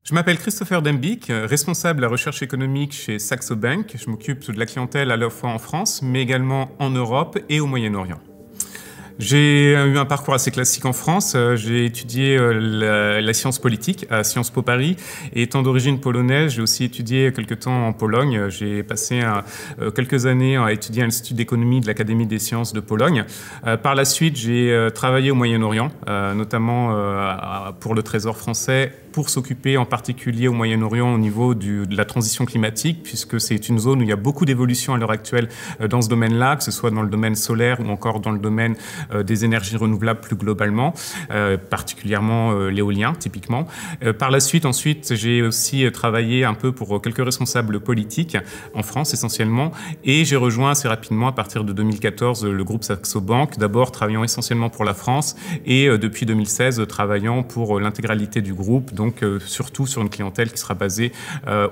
Je m'appelle Christopher Dembick, responsable de la recherche économique chez Saxo Bank. Je m'occupe de la clientèle à la fois en France, mais également en Europe et au Moyen-Orient. J'ai eu un parcours assez classique en France. J'ai étudié la science politique à Sciences Po Paris. Et étant d'origine polonaise, j'ai aussi étudié quelques temps en Pologne. J'ai passé quelques années à étudier à l'Institut d'économie de l'Académie des sciences de Pologne. Par la suite, j'ai travaillé au Moyen-Orient, notamment pour le Trésor français, pour s'occuper en particulier au Moyen-Orient au niveau de la transition climatique, puisque c'est une zone où il y a beaucoup d'évolutions à l'heure actuelle dans ce domaine-là, que ce soit dans le domaine solaire ou encore dans le domaine des énergies renouvelables plus globalement, particulièrement l'éolien typiquement. Par la suite, ensuite, j'ai aussi travaillé un peu pour quelques responsables politiques en France essentiellement, et j'ai rejoint assez rapidement à partir de 2014 le groupe Saxo Bank, d'abord travaillant essentiellement pour la France et depuis 2016 travaillant pour l'intégralité du groupe, donc surtout sur une clientèle qui sera basée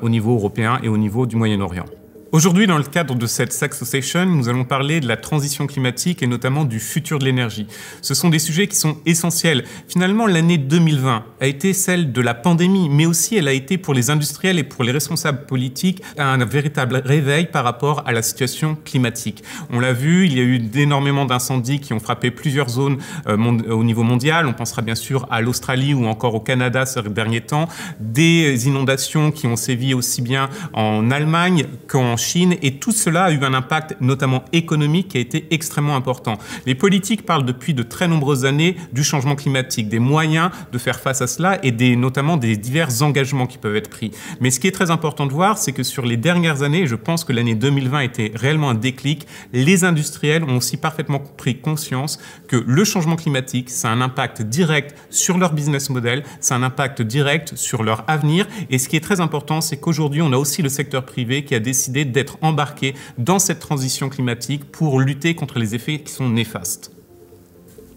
au niveau européen et au niveau du Moyen-Orient. Aujourd'hui, dans le cadre de cette Saxo Session, nous allons parler de la transition climatique et notamment du futur de l'énergie. Ce sont des sujets qui sont essentiels. Finalement, l'année 2020 a été celle de la pandémie, mais aussi elle a été pour les industriels et pour les responsables politiques un véritable réveil par rapport à la situation climatique. On l'a vu, il y a eu énormément d'incendies qui ont frappé plusieurs zones au niveau mondial. On pensera bien sûr à l'Australie ou encore au Canada ces derniers temps. Des inondations qui ont sévi aussi bien en Allemagne qu'en Chine, et tout cela a eu un impact notamment économique qui a été extrêmement important. Les politiques parlent depuis de très nombreuses années du changement climatique, des moyens de faire face à cela et notamment des divers engagements qui peuvent être pris. Mais ce qui est très important de voir, c'est que sur les dernières années, et je pense que l'année 2020 était réellement un déclic, les industriels ont aussi parfaitement pris conscience que le changement climatique, ça a un impact direct sur leur business model, ça a un impact direct sur leur avenir, et ce qui est très important, c'est qu'aujourd'hui, on a aussi le secteur privé qui a décidé d'être embarqué dans cette transition climatique pour lutter contre les effets qui sont néfastes.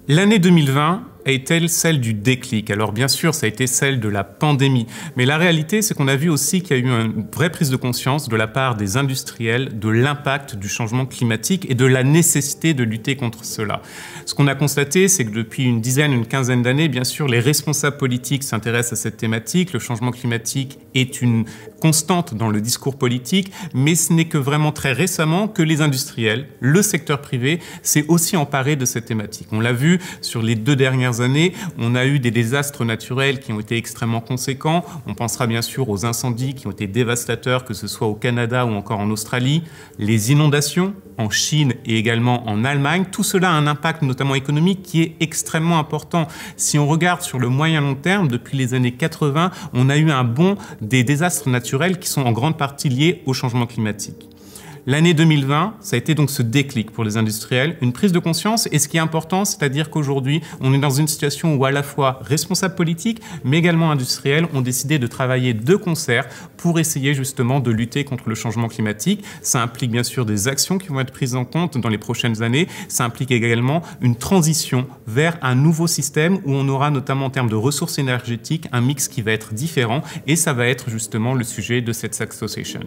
L'année 2020 est-elle celle du déclic? Alors bien sûr, ça a été celle de la pandémie. Mais la réalité, c'est qu'on a vu aussi qu'il y a eu une vraie prise de conscience de la part des industriels de l'impact du changement climatique et de la nécessité de lutter contre cela. Ce qu'on a constaté, c'est que depuis une quinzaine d'années, bien sûr, les responsables politiques s'intéressent à cette thématique. Le changement climatique est une constante dans le discours politique, mais ce n'est que vraiment très récemment que les industriels, le secteur privé, s'est aussi emparé de cette thématique. On l'a vu sur les 2 dernières années, on a eu des désastres naturels qui ont été extrêmement conséquents. On pensera bien sûr aux incendies qui ont été dévastateurs, que ce soit au Canada ou encore en Australie, les inondations en Chine et également en Allemagne. Tout cela a un impact notamment économique qui est extrêmement important. Si on regarde sur le moyen long terme, depuis les années 80, on a eu un bond des désastres naturels qui sont en grande partie liés au changement climatique. L'année 2020, ça a été donc ce déclic pour les industriels, une prise de conscience, et ce qui est important, c'est-à-dire qu'aujourd'hui, on est dans une situation où à la fois responsables politiques, mais également industriels ont décidé de travailler de concert pour essayer justement de lutter contre le changement climatique. Ça implique bien sûr des actions qui vont être prises en compte dans les prochaines années. Ça implique également une transition vers un nouveau système où on aura notamment en termes de ressources énergétiques un mix qui va être différent, et ça va être justement le sujet de cette Saxo Session.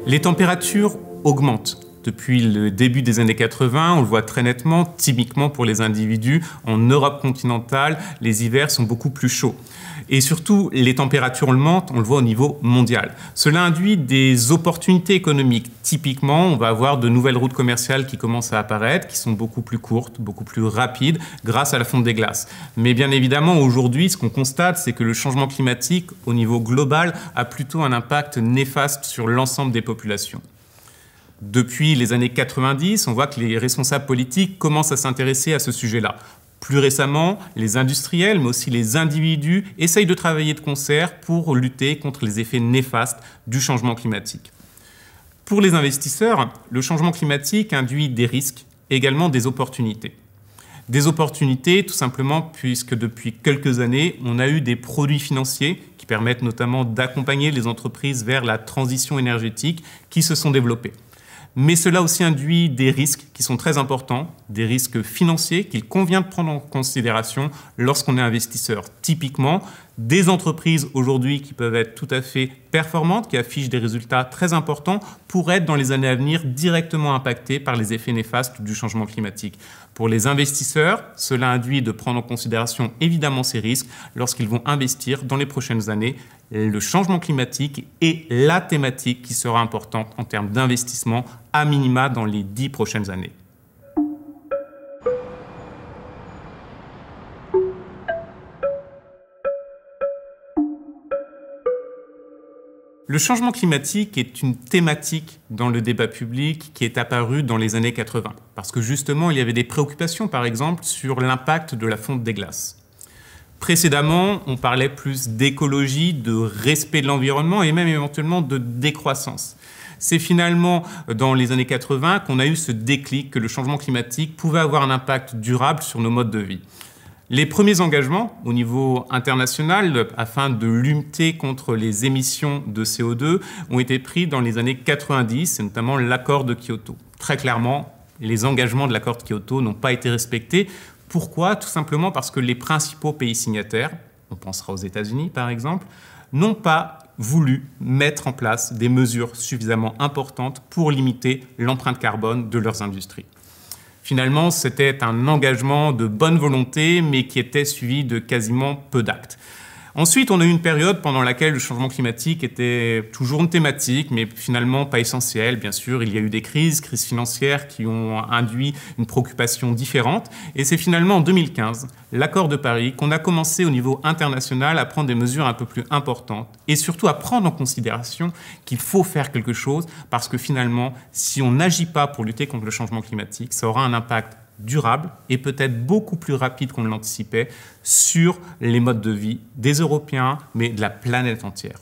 Les températures augmentent. Depuis le début des années 80, on le voit très nettement, typiquement pour les individus, en Europe continentale, les hivers sont beaucoup plus chauds. Et surtout, les températures augmentent, on le voit au niveau mondial. Cela induit des opportunités économiques. Typiquement, on va avoir de nouvelles routes commerciales qui commencent à apparaître, qui sont beaucoup plus courtes, beaucoup plus rapides, grâce à la fonte des glaces. Mais bien évidemment, aujourd'hui, ce qu'on constate, c'est que le changement climatique, au niveau global, a plutôt un impact néfaste sur l'ensemble des populations. Depuis les années 90, on voit que les responsables politiques commencent à s'intéresser à ce sujet-là. Plus récemment, les industriels, mais aussi les individus, essayent de travailler de concert pour lutter contre les effets néfastes du changement climatique. Pour les investisseurs, le changement climatique induit des risques et également des opportunités. Des opportunités, tout simplement, puisque depuis quelques années, on a eu des produits financiers qui permettent notamment d'accompagner les entreprises vers la transition énergétique qui se sont développées. Mais cela aussi induit des risques qui sont très importants, des risques financiers qu'il convient de prendre en considération lorsqu'on est investisseur. Typiquement, Des entreprises aujourd'hui qui peuvent être tout à fait performantes, qui affichent des résultats très importants, pourraient être dans les années à venir directement impactées par les effets néfastes du changement climatique. Pour les investisseurs, cela induit de prendre en considération évidemment ces risques lorsqu'ils vont investir dans les prochaines années. Le changement climatique est la thématique qui sera importante en termes d'investissement à minima dans les 10 prochaines années. Le changement climatique est une thématique dans le débat public qui est apparue dans les années 80, parce que justement, il y avait des préoccupations, par exemple, sur l'impact de la fonte des glaces. Précédemment, on parlait plus d'écologie, de respect de l'environnement et même éventuellement de décroissance. C'est finalement dans les années 80 qu'on a eu ce déclic que le changement climatique pouvait avoir un impact durable sur nos modes de vie. Les premiers engagements au niveau international afin de lutter contre les émissions de CO2 ont été pris dans les années 90, et notamment l'accord de Kyoto. Très clairement, les engagements de l'accord de Kyoto n'ont pas été respectés. Pourquoi? Tout simplement parce que les principaux pays signataires, on pensera aux États-Unis par exemple, n'ont pas voulu mettre en place des mesures suffisamment importantes pour limiter l'empreinte carbone de leurs industries. Finalement, c'était un engagement de bonne volonté, mais qui était suivi de quasiment peu d'actes. Ensuite, on a eu une période pendant laquelle le changement climatique était toujours une thématique, mais finalement pas essentielle. Bien sûr, il y a eu des crises financières qui ont induit une préoccupation différente. Et c'est finalement en 2015, l'accord de Paris, qu'on a commencé au niveau international à prendre des mesures un peu plus importantes et surtout à prendre en considération qu'il faut faire quelque chose parce que finalement, si on n'agit pas pour lutter contre le changement climatique, ça aura un impact durable et peut-être beaucoup plus rapide qu'on ne l'anticipait sur les modes de vie des Européens, mais de la planète entière.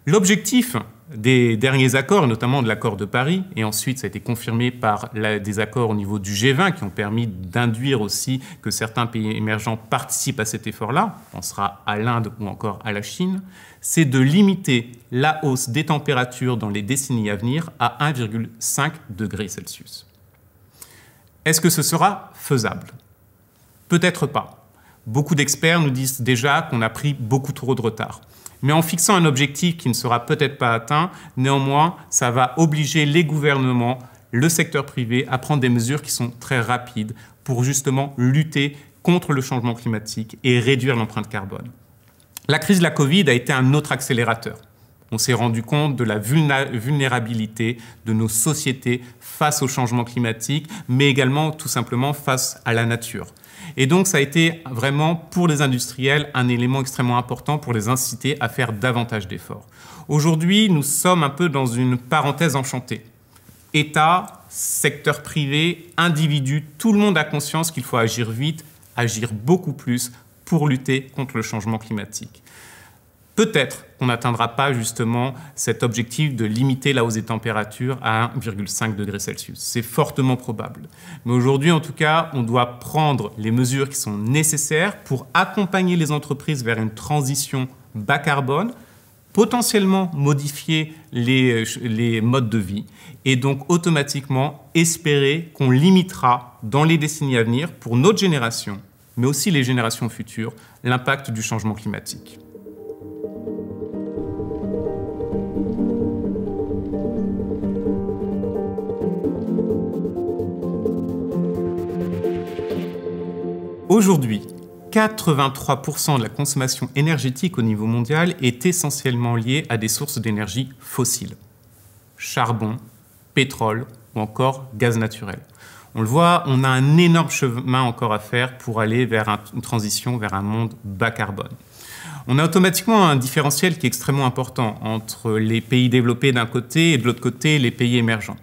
L'objectif des derniers accords, et notamment de l'accord de Paris, et ensuite ça a été confirmé par des accords au niveau du G20 qui ont permis d'induire aussi que certains pays émergents participent à cet effort-là, on pensera à l'Inde ou encore à la Chine, c'est de limiter la hausse des températures dans les décennies à venir à 1,5 degré Celsius. Est-ce que ce sera faisable? Peut-être pas. Beaucoup d'experts nous disent déjà qu'on a pris beaucoup trop de retard. Mais en fixant un objectif qui ne sera peut-être pas atteint, néanmoins, ça va obliger les gouvernements, le secteur privé à prendre des mesures qui sont très rapides pour justement lutter contre le changement climatique et réduire l'empreinte carbone. La crise de la Covid a été un autre accélérateur. On s'est rendu compte de la vulnérabilité de nos sociétés face au changement climatique, mais également tout simplement face à la nature. Et donc ça a été vraiment pour les industriels un élément extrêmement important pour les inciter à faire davantage d'efforts. Aujourd'hui, nous sommes un peu dans une parenthèse enchantée. État, secteur privé, individus, tout le monde a conscience qu'il faut agir vite, agir beaucoup plus pour lutter contre le changement climatique. Peut-être qu'on n'atteindra pas justement cet objectif de limiter la hausse des températures à 1,5 degré Celsius. C'est fortement probable. Mais aujourd'hui, en tout cas, on doit prendre les mesures qui sont nécessaires pour accompagner les entreprises vers une transition bas carbone, potentiellement modifier les modes de vie et donc automatiquement espérer qu'on limitera dans les décennies à venir, pour notre génération, mais aussi les générations futures, l'impact du changement climatique. Aujourd'hui, 83% de la consommation énergétique au niveau mondial est essentiellement liée à des sources d'énergie fossiles. Charbon, pétrole ou encore gaz naturel. On le voit, on a un énorme chemin encore à faire pour aller vers une transition vers un monde bas carbone. On a automatiquement un différentiel qui est extrêmement important entre les pays développés d'un côté et de l'autre côté les pays émergents.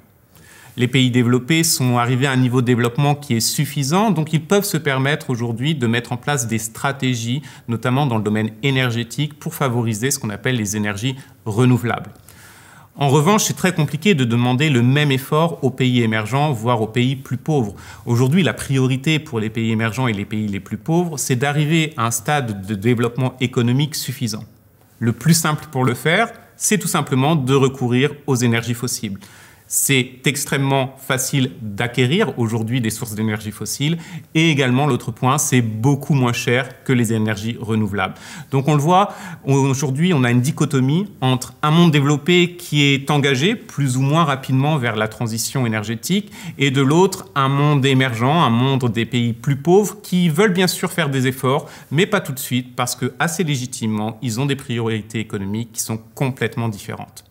Les pays développés sont arrivés à un niveau de développement qui est suffisant, donc ils peuvent se permettre aujourd'hui de mettre en place des stratégies, notamment dans le domaine énergétique, pour favoriser ce qu'on appelle les énergies renouvelables. En revanche, c'est très compliqué de demander le même effort aux pays émergents, voire aux pays plus pauvres. Aujourd'hui, la priorité pour les pays émergents et les pays les plus pauvres, c'est d'arriver à un stade de développement économique suffisant. Le plus simple pour le faire, c'est tout simplement de recourir aux énergies fossiles. C'est extrêmement facile d'acquérir aujourd'hui des sources d'énergie fossile et également l'autre point, c'est beaucoup moins cher que les énergies renouvelables. Donc on le voit, aujourd'hui on a une dichotomie entre un monde développé qui est engagé plus ou moins rapidement vers la transition énergétique et de l'autre un monde émergent, un monde des pays plus pauvres qui veulent bien sûr faire des efforts mais pas tout de suite parce que assez légitimement ils ont des priorités économiques qui sont complètement différentes.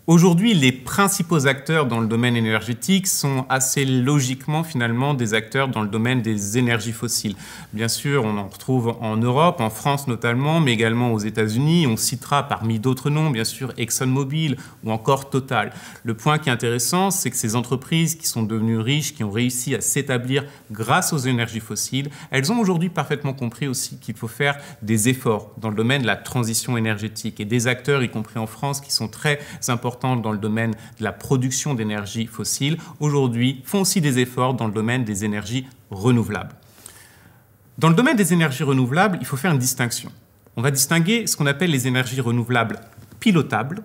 Aujourd'hui, les principaux acteurs dans le domaine énergétique sont assez logiquement finalement des acteurs dans le domaine des énergies fossiles. Bien sûr, on en retrouve en Europe, en France notamment, mais également aux États-Unis. On citera parmi d'autres noms, bien sûr, ExxonMobil ou encore Total. Le point qui est intéressant, c'est que ces entreprises qui sont devenues riches, qui ont réussi à s'établir grâce aux énergies fossiles, elles ont aujourd'hui parfaitement compris aussi qu'il faut faire des efforts dans le domaine de la transition énergétique et des acteurs, y compris en France, qui sont très importants dans le domaine de la production d'énergie fossile, aujourd'hui font aussi des efforts dans le domaine des énergies renouvelables. Dans le domaine des énergies renouvelables, il faut faire une distinction. On va distinguer ce qu'on appelle les énergies renouvelables pilotables.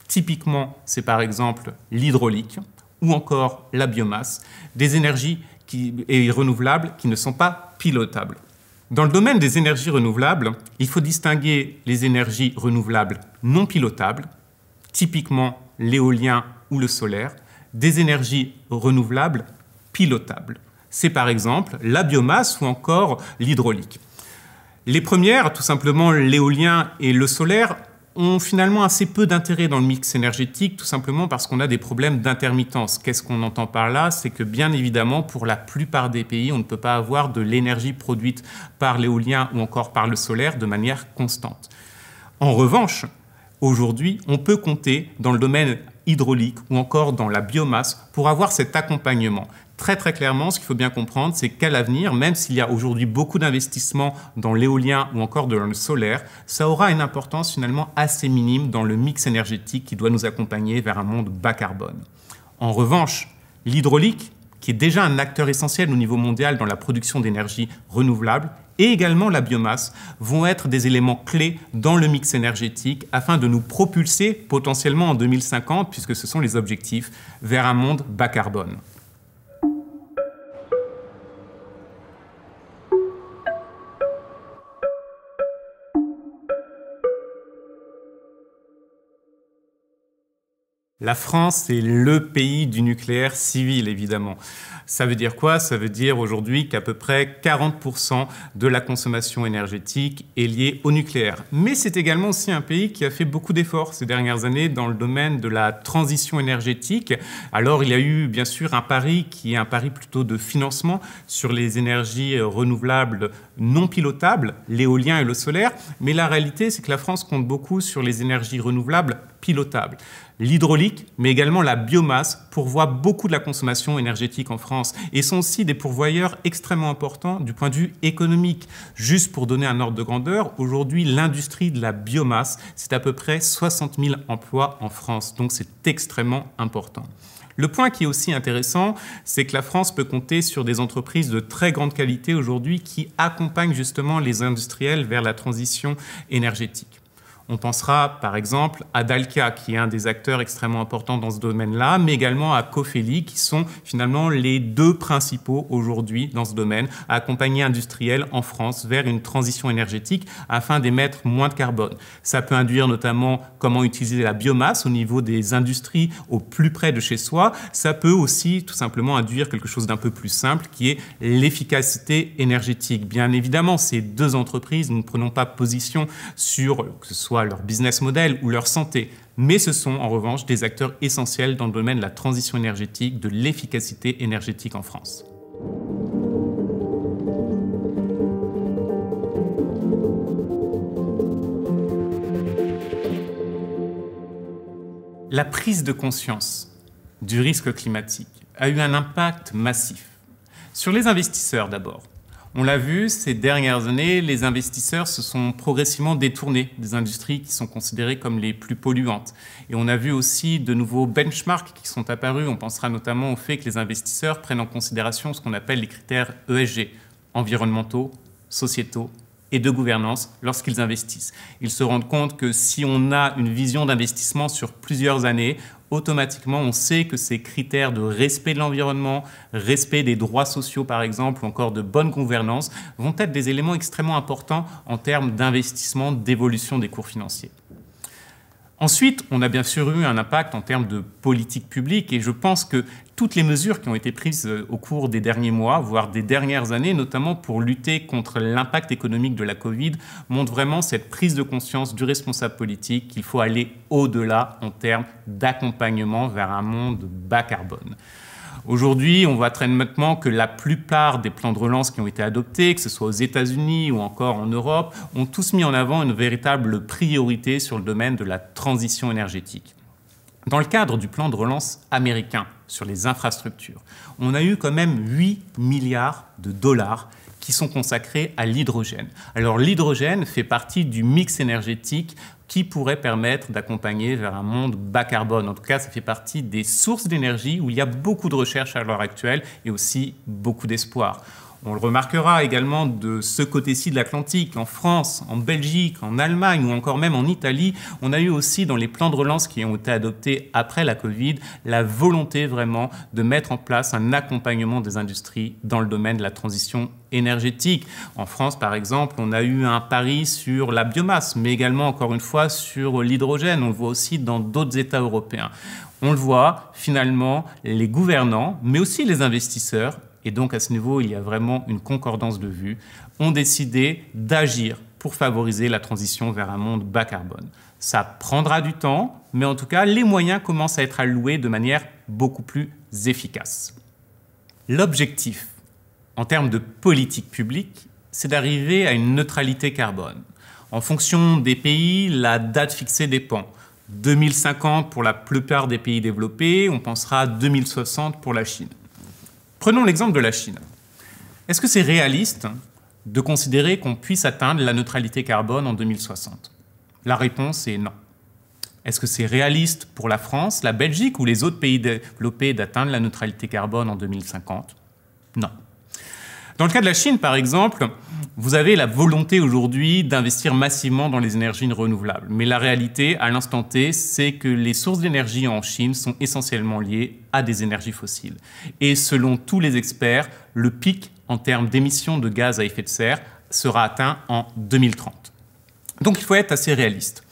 Typiquement, c'est par exemple l'hydraulique ou encore la biomasse, des énergies renouvelables qui ne sont pas pilotables. Dans le domaine des énergies renouvelables, il faut distinguer les énergies renouvelables non pilotables, typiquement l'éolien ou le solaire, des énergies renouvelables pilotables. C'est par exemple la biomasse ou encore l'hydraulique. Les premières, tout simplement l'éolien et le solaire, ont finalement assez peu d'intérêt dans le mix énergétique, tout simplement parce qu'on a des problèmes d'intermittence. Qu'est-ce qu'on entend par là? C'est que bien évidemment, pour la plupart des pays, on ne peut pas avoir de l'énergie produite par l'éolien ou encore par le solaire de manière constante. En revanche, aujourd'hui, on peut compter dans le domaine hydraulique ou encore dans la biomasse pour avoir cet accompagnement. Très clairement, ce qu'il faut bien comprendre, c'est qu'à l'avenir, même s'il y a aujourd'hui beaucoup d'investissements dans l'éolien ou encore dans le solaire, ça aura une importance finalement assez minime dans le mix énergétique qui doit nous accompagner vers un monde bas carbone. En revanche, l'hydraulique, qui est déjà un acteur essentiel au niveau mondial dans la production d'énergie renouvelable, et également la biomasse, vont être des éléments clés dans le mix énergétique afin de nous propulser potentiellement en 2050, puisque ce sont les objectifs, vers un monde bas carbone. La France est le pays du nucléaire civil, évidemment. Ça veut dire quoi? Ça veut dire aujourd'hui qu'à peu près 40% de la consommation énergétique est liée au nucléaire. Mais c'est également aussi un pays qui a fait beaucoup d'efforts ces dernières années dans le domaine de la transition énergétique. Alors il y a eu bien sûr un pari qui est un pari plutôt de financement sur les énergies renouvelables non pilotables, l'éolien et le solaire. Mais la réalité, c'est que la France compte beaucoup sur les énergies renouvelables pilotables. L'hydraulique, mais également la biomasse, pourvoient beaucoup de la consommation énergétique en France et sont aussi des pourvoyeurs extrêmement importants du point de vue économique. Juste pour donner un ordre de grandeur, aujourd'hui, l'industrie de la biomasse, c'est à peu près 60 000 emplois en France, donc c'est extrêmement important. Le point qui est aussi intéressant, c'est que la France peut compter sur des entreprises de très grande qualité aujourd'hui qui accompagnent justement les industriels vers la transition énergétique. On pensera par exemple à Dalkia, qui est un des acteurs extrêmement importants dans ce domaine-là, mais également à Cofeli, qui sont finalement les deux principaux aujourd'hui dans ce domaine, à accompagner industriels en France vers une transition énergétique afin d'émettre moins de carbone. Ça peut induire notamment comment utiliser la biomasse au niveau des industries au plus près de chez soi. Ça peut aussi tout simplement induire quelque chose d'un peu plus simple, qui est l'efficacité énergétique. Bien évidemment, ces deux entreprises, nous ne prenons pas position sur que ce soit leur business model ou leur santé, mais ce sont en revanche des acteurs essentiels dans le domaine de la transition énergétique, de l'efficacité énergétique en France. La prise de conscience du risque climatique a eu un impact massif sur les investisseurs d'abord. On l'a vu, ces dernières années, les investisseurs se sont progressivement détournés des industries qui sont considérées comme les plus polluantes. Et on a vu aussi de nouveaux benchmarks qui sont apparus. On pensera notamment au fait que les investisseurs prennent en considération ce qu'on appelle les critères ESG, environnementaux, sociétaux et de gouvernance lorsqu'ils investissent. Ils se rendent compte que si on a une vision d'investissement sur plusieurs années, automatiquement, on sait que ces critères de respect de l'environnement, respect des droits sociaux par exemple, ou encore de bonne gouvernance, vont être des éléments extrêmement importants en termes d'investissement, d'évolution des cours financiers. Ensuite, on a bien sûr eu un impact en termes de politique publique et je pense que toutes les mesures qui ont été prises au cours des derniers mois, voire des dernières années, notamment pour lutter contre l'impact économique de la Covid, montrent vraiment cette prise de conscience du responsable politique qu'il faut aller au-delà en termes d'accompagnement vers un monde bas carbone. Aujourd'hui, on voit très nettement que la plupart des plans de relance qui ont été adoptés, que ce soit aux États-Unis ou encore en Europe, ont tous mis en avant une véritable priorité sur le domaine de la transition énergétique. Dans le cadre du plan de relance américain sur les infrastructures, on a eu quand même 8 milliards de dollars qui sont consacrés à l'hydrogène. Alors l'hydrogène fait partie du mix énergétique qui pourrait permettre d'accompagner vers un monde bas carbone. En tout cas, ça fait partie des sources d'énergie où il y a beaucoup de recherches à l'heure actuelle et aussi beaucoup d'espoir. On le remarquera également de ce côté-ci de l'Atlantique, en France, en Belgique, en Allemagne ou encore même en Italie. On a eu aussi dans les plans de relance qui ont été adoptés après la Covid, la volonté vraiment de mettre en place un accompagnement des industries dans le domaine de la transition énergétique. En France, par exemple, on a eu un pari sur la biomasse, mais également, encore une fois, sur l'hydrogène. On le voit aussi dans d'autres États européens. On le voit, finalement, les gouvernants, mais aussi les investisseurs, et donc à ce niveau, il y a vraiment une concordance de vues, ont décidé d'agir pour favoriser la transition vers un monde bas carbone. Ça prendra du temps, mais en tout cas, les moyens commencent à être alloués de manière beaucoup plus efficace. L'objectif, en termes de politique publique, c'est d'arriver à une neutralité carbone. En fonction des pays, la date fixée dépend. 2050 pour la plupart des pays développés, on pensera à 2060 pour la Chine. Prenons l'exemple de la Chine. Est-ce que c'est réaliste de considérer qu'on puisse atteindre la neutralité carbone en 2060? La réponse est non. Est-ce que c'est réaliste pour la France, la Belgique ou les autres pays développés d'atteindre la neutralité carbone en 2050? Non. Dans le cas de la Chine, par exemple, vous avez la volonté aujourd'hui d'investir massivement dans les énergies renouvelables. Mais la réalité, à l'instant T, c'est que les sources d'énergie en Chine sont essentiellement liées à des énergies fossiles. Et selon tous les experts, le pic en termes d'émissions de gaz à effet de serre sera atteint en 2030. Donc il faut être assez réaliste.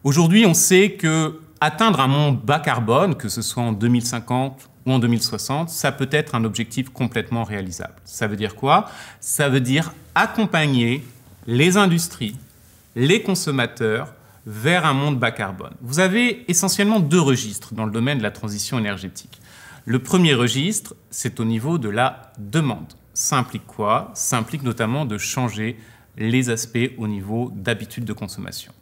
Aujourd'hui, on sait que atteindre un monde bas carbone, que ce soit en 2050 ou en 2060, ça peut être un objectif complètement réalisable. Ça veut dire quoi? Ça veut dire accompagner les industries, les consommateurs vers un monde bas carbone. Vous avez essentiellement deux registres dans le domaine de la transition énergétique. Le premier registre, c'est au niveau de la demande. Ça implique quoi? Ça implique notamment de changer les aspects au niveau d'habitudes de consommation.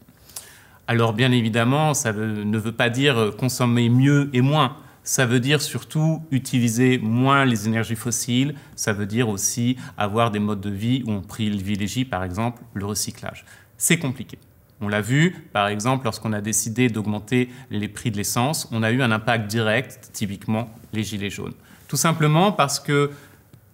Alors bien évidemment, ça ne veut pas dire consommer mieux et moins. Ça veut dire surtout utiliser moins les énergies fossiles. Ça veut dire aussi avoir des modes de vie où on privilégie par exemple le recyclage. C'est compliqué. On l'a vu, par exemple, lorsqu'on a décidé d'augmenter les prix de l'essence, on a eu un impact direct, typiquement les gilets jaunes. Tout simplement parce que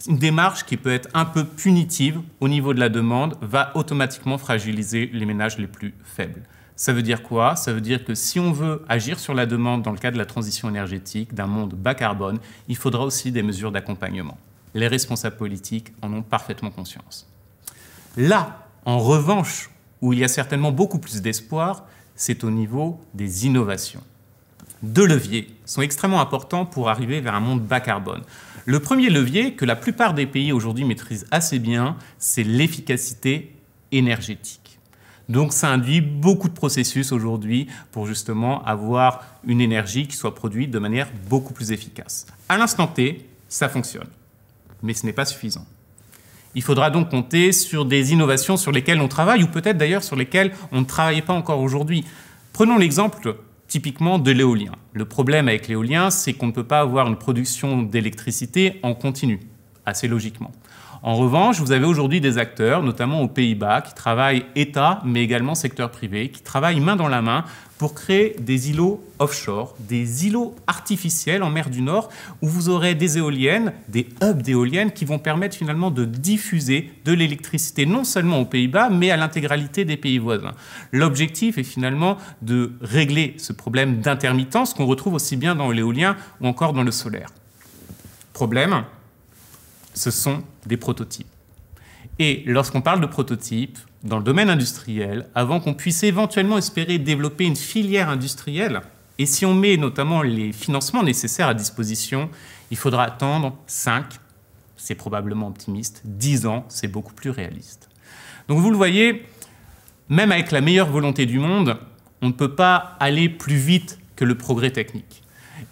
une démarche qui peut être un peu punitive au niveau de la demande va automatiquement fragiliser les ménages les plus faibles. Ça veut dire quoi? Ça veut dire que si on veut agir sur la demande dans le cadre de la transition énergétique, d'un monde bas carbone, il faudra aussi des mesures d'accompagnement. Les responsables politiques en ont parfaitement conscience. Là, en revanche, où il y a certainement beaucoup plus d'espoir, c'est au niveau des innovations. Deux leviers sont extrêmement importants pour arriver vers un monde bas carbone. Le premier levier, que la plupart des pays aujourd'hui maîtrisent assez bien, c'est l'efficacité énergétique. Donc ça induit beaucoup de processus aujourd'hui pour justement avoir une énergie qui soit produite de manière beaucoup plus efficace. À l'instant T, ça fonctionne, mais ce n'est pas suffisant. Il faudra donc compter sur des innovations sur lesquelles on travaille, ou peut-être d'ailleurs sur lesquelles on ne travaille pas encore aujourd'hui. Prenons l'exemple typiquement de l'éolien. Le problème avec l'éolien, c'est qu'on ne peut pas avoir une production d'électricité en continu, assez logiquement. En revanche, vous avez aujourd'hui des acteurs, notamment aux Pays-Bas, qui travaillent État, mais également secteur privé, qui travaillent main dans la main pour créer des îlots offshore, des îlots artificiels en mer du Nord, où vous aurez des éoliennes, des hubs d'éoliennes qui vont permettre finalement de diffuser de l'électricité, non seulement aux Pays-Bas, mais à l'intégralité des pays voisins. L'objectif est finalement de régler ce problème d'intermittence qu'on retrouve aussi bien dans l'éolien ou encore dans le solaire. Problème, ce sont des prototypes. Et lorsqu'on parle de prototypes, dans le domaine industriel, avant qu'on puisse éventuellement espérer développer une filière industrielle, et si on met notamment les financements nécessaires à disposition, il faudra attendre 5, c'est probablement optimiste, 10 ans, c'est beaucoup plus réaliste. Donc vous le voyez, même avec la meilleure volonté du monde, on ne peut pas aller plus vite que le progrès technique.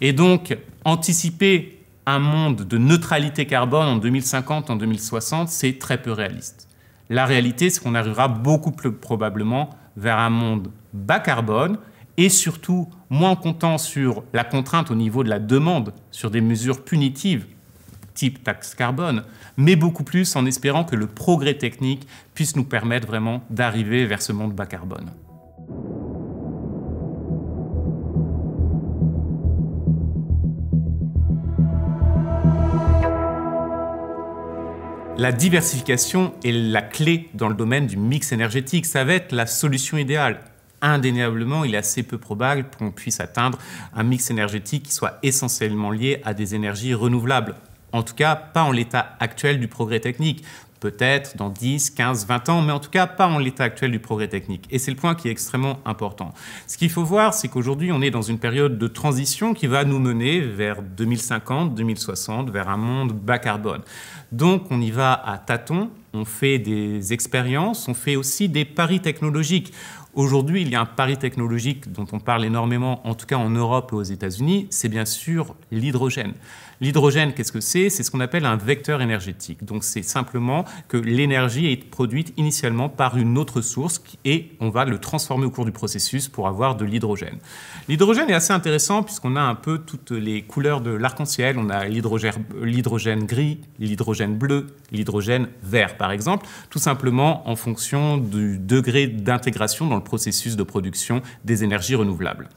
Et donc, anticiper un monde de neutralité carbone en 2050, en 2060, c'est très peu réaliste. La réalité, c'est qu'on arrivera beaucoup plus probablement vers un monde bas carbone et surtout moins comptant sur la contrainte au niveau de la demande, sur des mesures punitives type taxe carbone, mais beaucoup plus en espérant que le progrès technique puisse nous permettre vraiment d'arriver vers ce monde bas carbone. La diversification est la clé dans le domaine du mix énergétique. Ça va être la solution idéale. Indéniablement, il est assez peu probable qu'on puisse atteindre un mix énergétique qui soit essentiellement lié à des énergies renouvelables. En tout cas, pas en l'état actuel du progrès technique. Peut-être dans 10, 15, 20 ans, mais en tout cas pas en l'état actuel du progrès technique. Et c'est le point qui est extrêmement important. Ce qu'il faut voir, c'est qu'aujourd'hui, on est dans une période de transition qui va nous mener vers 2050, 2060, vers un monde bas carbone. Donc, on y va à tâtons, on fait des expériences, on fait aussi des paris technologiques. Aujourd'hui, il y a un pari technologique dont on parle énormément, en tout cas en Europe et aux États-Unis, c'est bien sûr l'hydrogène. L'hydrogène, qu'est-ce que c'est? C'est ce qu'on appelle un vecteur énergétique. Donc, c'est simplement que l'énergie est produite initialement par une autre source et on va le transformer au cours du processus pour avoir de l'hydrogène. L'hydrogène est assez intéressant puisqu'on a un peu toutes les couleurs de l'arc-en-ciel. On a l'hydrogène gris, l'hydrogène bleu, l'hydrogène vert, par exemple, tout simplement en fonction du degré d'intégration dans le processus de production des énergies renouvelables.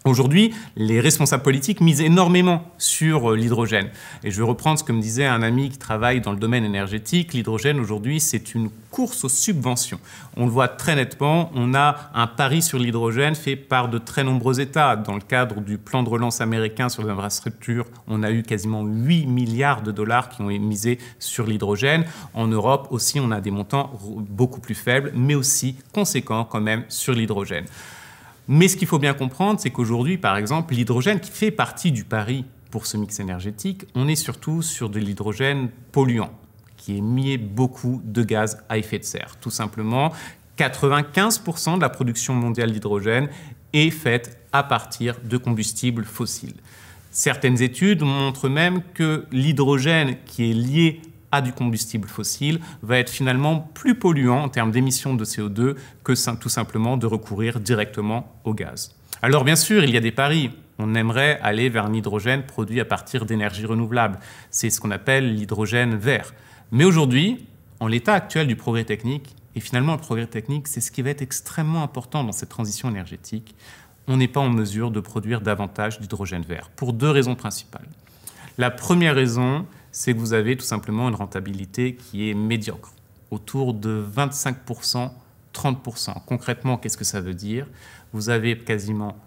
Aujourd'hui, les responsables politiques misent énormément sur l'hydrogène. Et je vais reprendre ce que me disait un ami qui travaille dans le domaine énergétique. L'hydrogène, aujourd'hui, c'est une course aux subventions. On le voit très nettement. On a un pari sur l'hydrogène fait par de très nombreux États. Dans le cadre du plan de relance américain sur l'infrastructure, on a eu quasiment 8 milliards de dollars qui ont été misés sur l'hydrogène. En Europe aussi, on a des montants beaucoup plus faibles, mais aussi conséquents quand même sur l'hydrogène. Mais ce qu'il faut bien comprendre, c'est qu'aujourd'hui, par exemple, l'hydrogène qui fait partie du pari pour ce mix énergétique, on est surtout sur de l'hydrogène polluant, qui émet beaucoup de gaz à effet de serre. Tout simplement, 95% de la production mondiale d'hydrogène est faite à partir de combustibles fossiles. Certaines études montrent même que l'hydrogène qui est lié à du combustible fossile va être finalement plus polluant en termes d'émissions de CO2 que tout simplement de recourir directement au gaz. Alors bien sûr, il y a des paris. On aimerait aller vers un hydrogène produit à partir d'énergies renouvelables. C'est ce qu'on appelle l'hydrogène vert. Mais aujourd'hui, en l'état actuel du progrès technique, et finalement le progrès technique, c'est ce qui va être extrêmement important dans cette transition énergétique, on n'est pas en mesure de produire davantage d'hydrogène vert, pour 2 raisons principales. La première raison, c'est que vous avez tout simplement une rentabilité qui est médiocre, autour de 25%, 30%. Concrètement, qu'est-ce que ça veut dire? Vous avez quasiment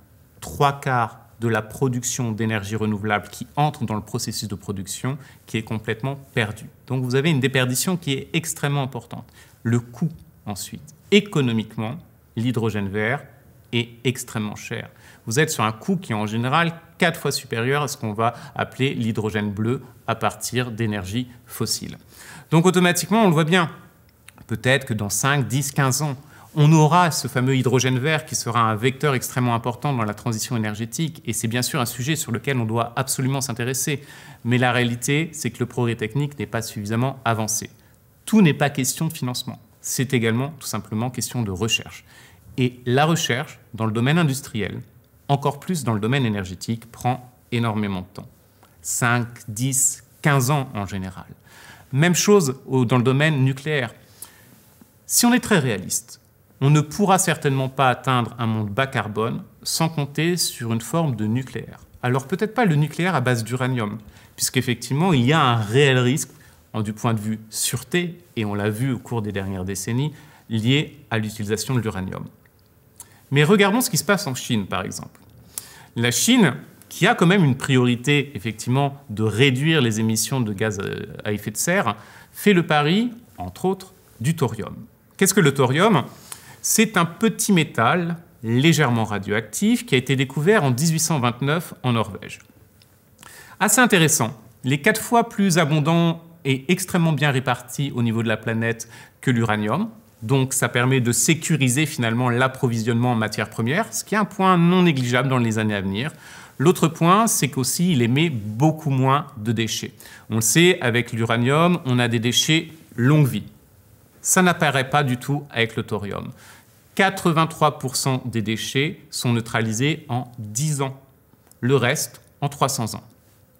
3/4 de la production d'énergie renouvelable qui entre dans le processus de production qui est complètement perdue. Donc vous avez une déperdition qui est extrêmement importante. Le coût, ensuite, économiquement, l'hydrogène vert est extrêmement cher. Vous êtes sur un coût qui est en général 4 fois supérieur à ce qu'on va appeler l'hydrogène bleu à partir d'énergies fossiles. Donc automatiquement, on le voit bien, peut-être que dans 5, 10, 15 ans, on aura ce fameux hydrogène vert qui sera un vecteur extrêmement important dans la transition énergétique. Et c'est bien sûr un sujet sur lequel on doit absolument s'intéresser. Mais la réalité, c'est que le progrès technique n'est pas suffisamment avancé. Tout n'est pas question de financement. C'est également tout simplement question de recherche. Et la recherche, dans le domaine industriel, encore plus dans le domaine énergétique, prend énormément de temps. 5, 10, 15 ans en général. Même chose dans le domaine nucléaire. Si on est très réaliste, on ne pourra certainement pas atteindre un monde bas carbone sans compter sur une forme de nucléaire. Alors peut-être pas le nucléaire à base d'uranium, puisqu'effectivement il y a un réel risque du point de vue sûreté, et on l'a vu au cours des dernières décennies, lié à l'utilisation de l'uranium. Mais regardons ce qui se passe en Chine, par exemple. La Chine, qui a quand même une priorité, effectivement, de réduire les émissions de gaz à effet de serre, fait le pari, entre autres, du thorium. Qu'est-ce que le thorium? C'est un petit métal légèrement radioactif qui a été découvert en 1829 en Norvège. Assez intéressant, il est 4 fois plus abondant et extrêmement bien réparti au niveau de la planète que l'uranium. Donc ça permet de sécuriser finalement l'approvisionnement en matières premières, ce qui est un point non négligeable dans les années à venir. L'autre point, c'est qu'aussi il émet beaucoup moins de déchets. On le sait, avec l'uranium, on a des déchets longue vie. Ça n'apparaît pas du tout avec le thorium. 83% des déchets sont neutralisés en 10 ans. Le reste, en 300 ans.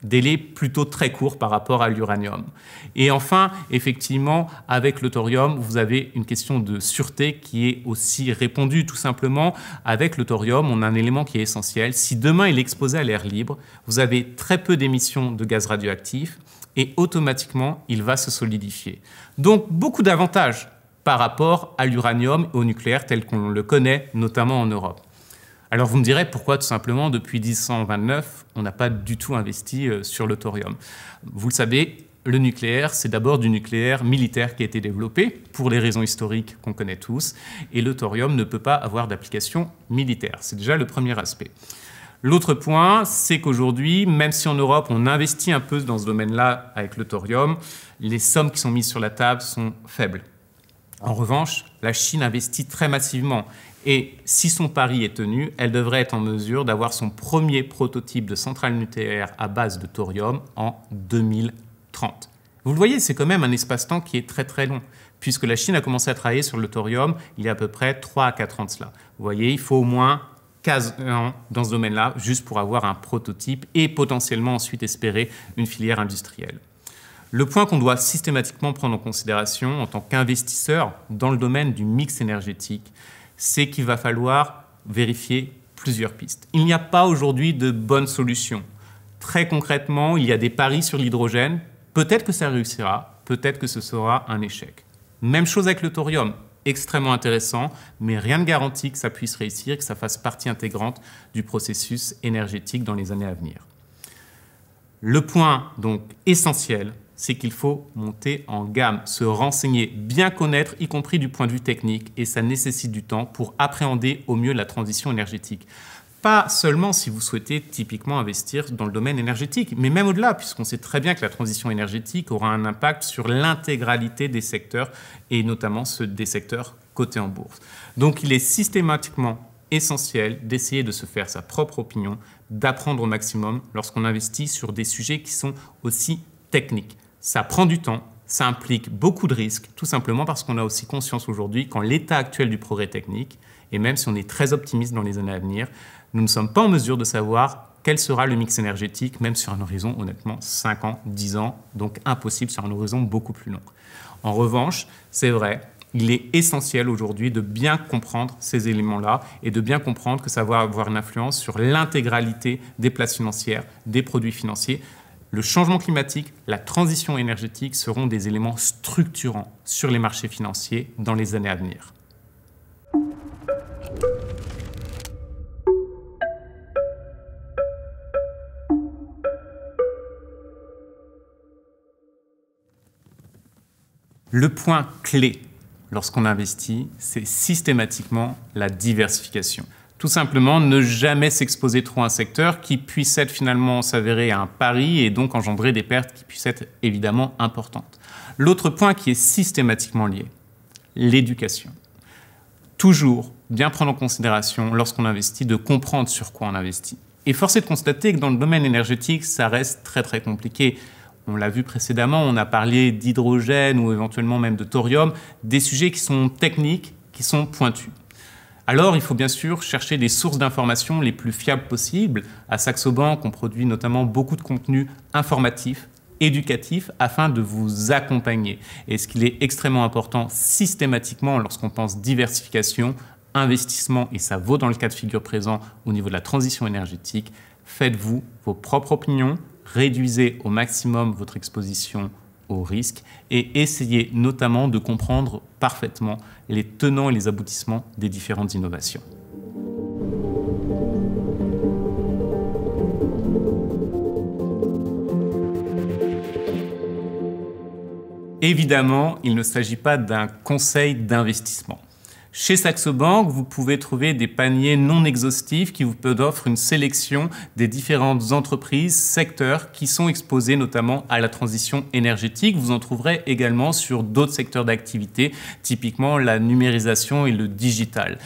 Délai plutôt très court par rapport à l'uranium. Et enfin, effectivement, avec le thorium, vous avez une question de sûreté qui est aussi répondue. Tout simplement, avec le thorium, on a un élément qui est essentiel. Si demain il est exposé à l'air libre, vous avez très peu d'émissions de gaz radioactifs et automatiquement, il va se solidifier. Donc, beaucoup d'avantages par rapport à l'uranium et au nucléaire tel qu'on le connaît, notamment en Europe. Alors vous me direz pourquoi tout simplement depuis 1829 on n'a pas du tout investi sur le thorium. Vous le savez, le nucléaire c'est d'abord du nucléaire militaire qui a été développé pour les raisons historiques qu'on connaît tous et le thorium ne peut pas avoir d'application militaire. C'est déjà le premier aspect. L'autre point, c'est qu'aujourd'hui, même si en Europe on investit un peu dans ce domaine-là avec le thorium, les sommes qui sont mises sur la table sont faibles. En revanche, la Chine investit très massivement. Et si son pari est tenu, elle devrait être en mesure d'avoir son premier prototype de centrale nucléaire à base de thorium en 2030. Vous le voyez, c'est quand même un espace-temps qui est très très long, puisque la Chine a commencé à travailler sur le thorium il y a à peu près 3 à 4 ans de cela. Vous voyez, il faut au moins 15 ans dans ce domaine-là, juste pour avoir un prototype et potentiellement ensuite espérer une filière industrielle. Le point qu'on doit systématiquement prendre en considération en tant qu'investisseur dans le domaine du mix énergétique, c'est qu'il va falloir vérifier plusieurs pistes. Il n'y a pas aujourd'hui de bonne solution. Très concrètement, il y a des paris sur l'hydrogène. Peut-être que ça réussira, peut-être que ce sera un échec. Même chose avec le thorium, extrêmement intéressant, mais rien ne garantit que ça puisse réussir, que ça fasse partie intégrante du processus énergétique dans les années à venir. Le point donc essentiel, c'est qu'il faut monter en gamme, se renseigner, bien connaître, y compris du point de vue technique, et ça nécessite du temps pour appréhender au mieux la transition énergétique. Pas seulement si vous souhaitez typiquement investir dans le domaine énergétique, mais même au-delà, puisqu'on sait très bien que la transition énergétique aura un impact sur l'intégralité des secteurs, et notamment ceux des secteurs cotés en bourse. Donc il est systématiquement essentiel d'essayer de se faire sa propre opinion, d'apprendre au maximum lorsqu'on investit sur des sujets qui sont aussi techniques. Ça prend du temps, ça implique beaucoup de risques, tout simplement parce qu'on a aussi conscience aujourd'hui qu'en l'état actuel du progrès technique, et même si on est très optimiste dans les années à venir, nous ne sommes pas en mesure de savoir quel sera le mix énergétique, même sur un horizon, honnêtement, 5 ans, 10 ans, donc impossible sur un horizon beaucoup plus long. En revanche, c'est vrai, il est essentiel aujourd'hui de bien comprendre ces éléments-là et de bien comprendre que ça va avoir une influence sur l'intégralité des places financières, des produits financiers. Le changement climatique, la transition énergétique seront des éléments structurants sur les marchés financiers dans les années à venir. Le point clé lorsqu'on investit, c'est systématiquement la diversification. Tout simplement, ne jamais s'exposer trop à un secteur qui puisse être finalement s'avérer un pari et donc engendrer des pertes qui puissent être évidemment importantes. L'autre point qui est systématiquement lié, l'éducation. Toujours bien prendre en considération lorsqu'on investit de comprendre sur quoi on investit. Et force est de constater que dans le domaine énergétique, ça reste très très compliqué. On l'a vu précédemment, on a parlé d'hydrogène ou éventuellement même de thorium, des sujets qui sont techniques, qui sont pointus. Alors, il faut bien sûr chercher des sources d'informations les plus fiables possibles. À Saxo Bank, on produit notamment beaucoup de contenus informatifs éducatif afin de vous accompagner. Et ce qu'il est extrêmement important systématiquement lorsqu'on pense diversification, investissement, et ça vaut dans le cas de figure présent au niveau de la transition énergétique, faites-vous vos propres opinions, réduisez au maximum votre exposition au risque et essayez notamment de comprendre parfaitement les tenants et les aboutissements des différentes innovations. Évidemment, il ne s'agit pas d'un conseil d'investissement. Chez Saxo Bank, vous pouvez trouver des paniers non exhaustifs qui vous offrent une sélection des différentes entreprises, secteurs qui sont exposés notamment à la transition énergétique. Vous en trouverez également sur d'autres secteurs d'activité, typiquement la numérisation et le digital.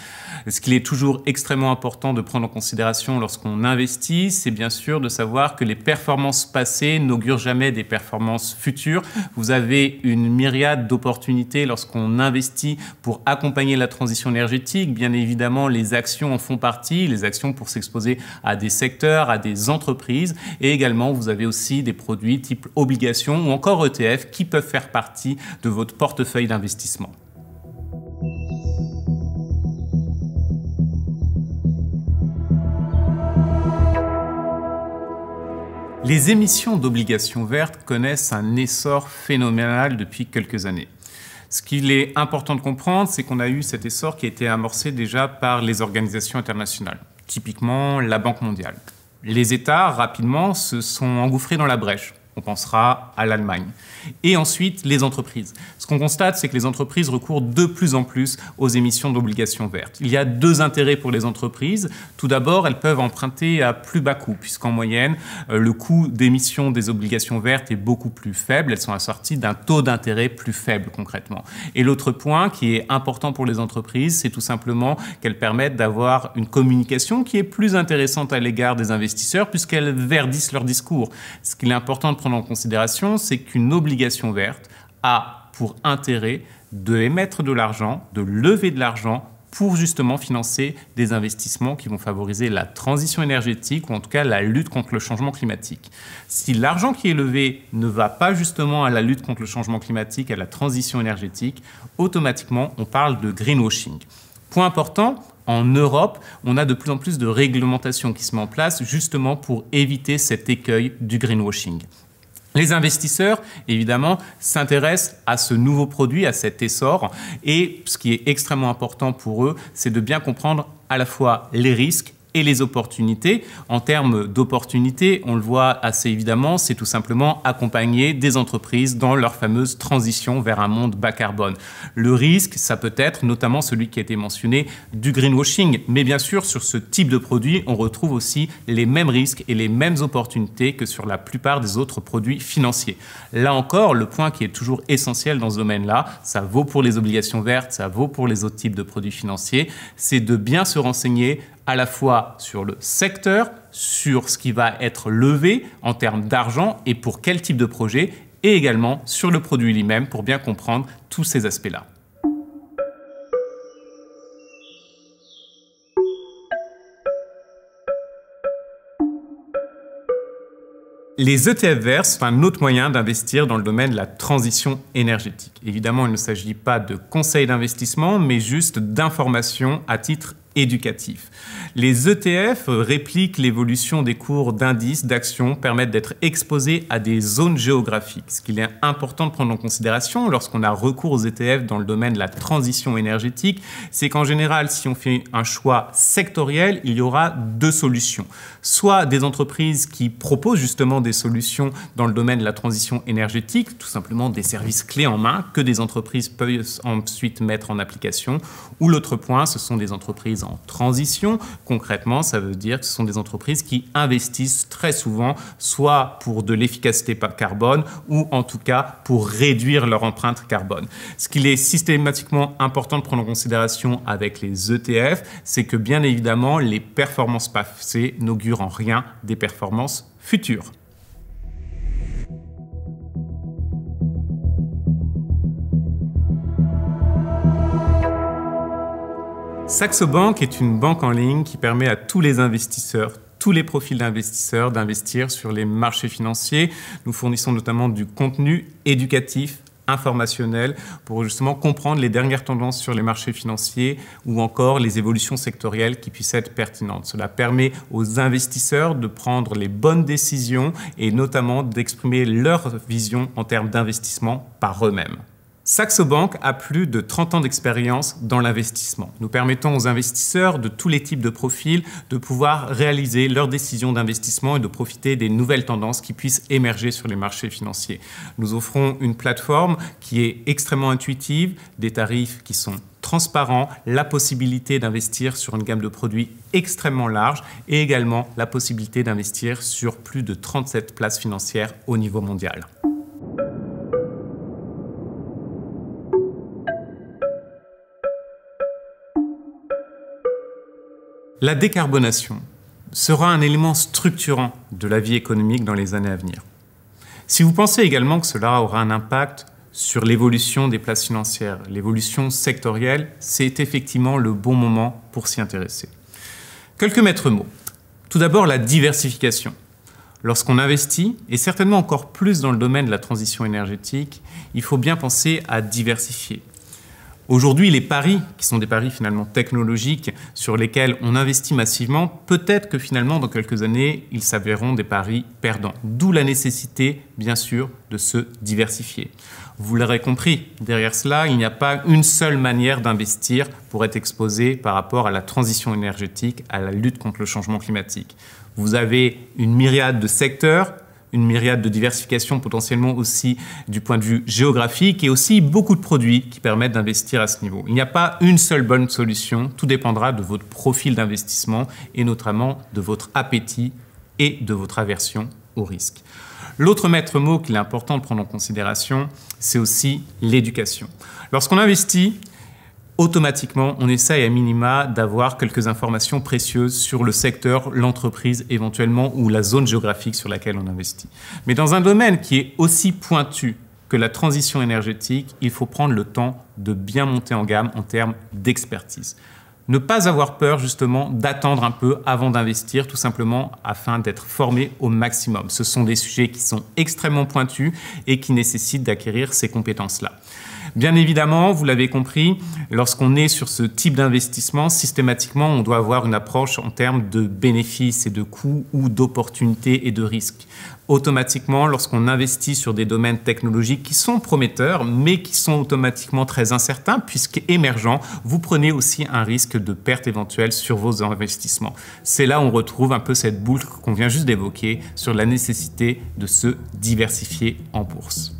Ce qu'il est toujours extrêmement important de prendre en considération lorsqu'on investit, c'est bien sûr de savoir que les performances passées n'augurent jamais des performances futures. Vous avez une myriade d'opportunités lorsqu'on investit pour accompagner la transition énergétique. Bien évidemment, les actions en font partie, les actions pour s'exposer à des secteurs, à des entreprises. Et également, vous avez aussi des produits type obligations ou encore ETF qui peuvent faire partie de votre portefeuille d'investissement. Les émissions d'obligations vertes connaissent un essor phénoménal depuis quelques années. Ce qu'il est important de comprendre, c'est qu'on a eu cet essor qui a été amorcé déjà par les organisations internationales, typiquement la Banque mondiale. Les États, rapidement, se sont engouffrés dans la brèche. On pensera à l'Allemagne. Et ensuite, les entreprises. Ce qu'on constate, c'est que les entreprises recourent de plus en plus aux émissions d'obligations vertes. Il y a deux intérêts pour les entreprises. Tout d'abord, elles peuvent emprunter à plus bas coût, puisqu'en moyenne, le coût d'émission des obligations vertes est beaucoup plus faible. Elles sont assorties d'un taux d'intérêt plus faible, concrètement. Et l'autre point qui est important pour les entreprises, c'est tout simplement qu'elles permettent d'avoir une communication qui est plus intéressante à l'égard des investisseurs, puisqu'elles verdissent leur discours. Ce qu'il est important de prendre en considération, c'est qu'une obligation verte a pour intérêt de émettre de l'argent, de lever de l'argent pour justement financer des investissements qui vont favoriser la transition énergétique ou en tout cas la lutte contre le changement climatique. Si l'argent qui est levé ne va pas justement à la lutte contre le changement climatique, à la transition énergétique, automatiquement on parle de greenwashing. Point important, en Europe, on a de plus en plus de réglementations qui se mettent en place justement pour éviter cet écueil du greenwashing. Les investisseurs, évidemment, s'intéressent à ce nouveau produit, à cet essor. Et ce qui est extrêmement important pour eux, c'est de bien comprendre à la fois les risques et les opportunités. En termes d'opportunités, on le voit assez évidemment, c'est tout simplement accompagner des entreprises dans leur fameuse transition vers un monde bas carbone. Le risque, ça peut être notamment celui qui a été mentionné du greenwashing. Mais bien sûr, sur ce type de produit, on retrouve aussi les mêmes risques et les mêmes opportunités que sur la plupart des autres produits financiers. Là encore, le point qui est toujours essentiel dans ce domaine-là, ça vaut pour les obligations vertes, ça vaut pour les autres types de produits financiers, c'est de bien se renseigner à la fois sur le secteur, sur ce qui va être levé en termes d'argent et pour quel type de projet, et également sur le produit lui-même pour bien comprendre tous ces aspects-là. Les ETF verts sont un autre moyen d'investir dans le domaine de la transition énergétique. Évidemment, il ne s'agit pas de conseils d'investissement, mais juste d'informations à titre éducatif. Les ETF répliquent l'évolution des cours d'indices, d'actions, permettent d'être exposés à des zones géographiques. Ce qu'il est important de prendre en considération lorsqu'on a recours aux ETF dans le domaine de la transition énergétique, c'est qu'en général, si on fait un choix sectoriel, il y aura deux solutions. Soit des entreprises qui proposent justement des solutions dans le domaine de la transition énergétique, tout simplement des services clés en main que des entreprises peuvent ensuite mettre en application. Ou l'autre point, ce sont des entreprises en transition. Concrètement, ça veut dire que ce sont des entreprises qui investissent très souvent soit pour de l'efficacité carbone ou en tout cas pour réduire leur empreinte carbone. Ce qu'il est systématiquement important de prendre en considération avec les ETF, c'est que bien évidemment, les performances passées n'augurent en rien des performances futures. Saxo Bank est une banque en ligne qui permet à tous les investisseurs, tous les profils d'investisseurs d'investir sur les marchés financiers. Nous fournissons notamment du contenu éducatif, informationnel, pour justement comprendre les dernières tendances sur les marchés financiers ou encore les évolutions sectorielles qui puissent être pertinentes. Cela permet aux investisseurs de prendre les bonnes décisions et notamment d'exprimer leur vision en termes d'investissement par eux-mêmes. Saxo Bank a plus de 30 ans d'expérience dans l'investissement. Nous permettons aux investisseurs de tous les types de profils de pouvoir réaliser leurs décisions d'investissement et de profiter des nouvelles tendances qui puissent émerger sur les marchés financiers. Nous offrons une plateforme qui est extrêmement intuitive, des tarifs qui sont transparents, la possibilité d'investir sur une gamme de produits extrêmement large et également la possibilité d'investir sur plus de 37 places financières au niveau mondial. La décarbonation sera un élément structurant de la vie économique dans les années à venir. Si vous pensez également que cela aura un impact sur l'évolution des places financières, l'évolution sectorielle, c'est effectivement le bon moment pour s'y intéresser. Quelques maîtres mots. Tout d'abord, la diversification. Lorsqu'on investit, et certainement encore plus dans le domaine de la transition énergétique, il faut bien penser à diversifier. Aujourd'hui, les paris, qui sont des paris finalement technologiques sur lesquels on investit massivement, peut-être que finalement dans quelques années, ils s'avéreront des paris perdants. D'où la nécessité, bien sûr, de se diversifier. Vous l'aurez compris, derrière cela, il n'y a pas une seule manière d'investir pour être exposé par rapport à la transition énergétique, à la lutte contre le changement climatique. Vous avez une myriade de secteurs, une myriade de diversification potentiellement aussi du point de vue géographique et aussi beaucoup de produits qui permettent d'investir à ce niveau. Il n'y a pas une seule bonne solution, tout dépendra de votre profil d'investissement et notamment de votre appétit et de votre aversion au risque. L'autre maître mot qu'il est important de prendre en considération, c'est aussi l'éducation. Lorsqu'on investit, automatiquement, on essaye à minima d'avoir quelques informations précieuses sur le secteur, l'entreprise éventuellement ou la zone géographique sur laquelle on investit. Mais dans un domaine qui est aussi pointu que la transition énergétique, il faut prendre le temps de bien monter en gamme en termes d'expertise. Ne pas avoir peur justement d'attendre un peu avant d'investir, tout simplement afin d'être formé au maximum. Ce sont des sujets qui sont extrêmement pointus et qui nécessitent d'acquérir ces compétences-là. Bien évidemment, vous l'avez compris, lorsqu'on est sur ce type d'investissement, systématiquement, on doit avoir une approche en termes de bénéfices et de coûts ou d'opportunités et de risques. Automatiquement, lorsqu'on investit sur des domaines technologiques qui sont prometteurs, mais qui sont automatiquement très incertains, puisqu'émergents, vous prenez aussi un risque de perte éventuelle sur vos investissements. C'est là où on retrouve un peu cette boucle qu'on vient juste d'évoquer sur la nécessité de se diversifier en bourse.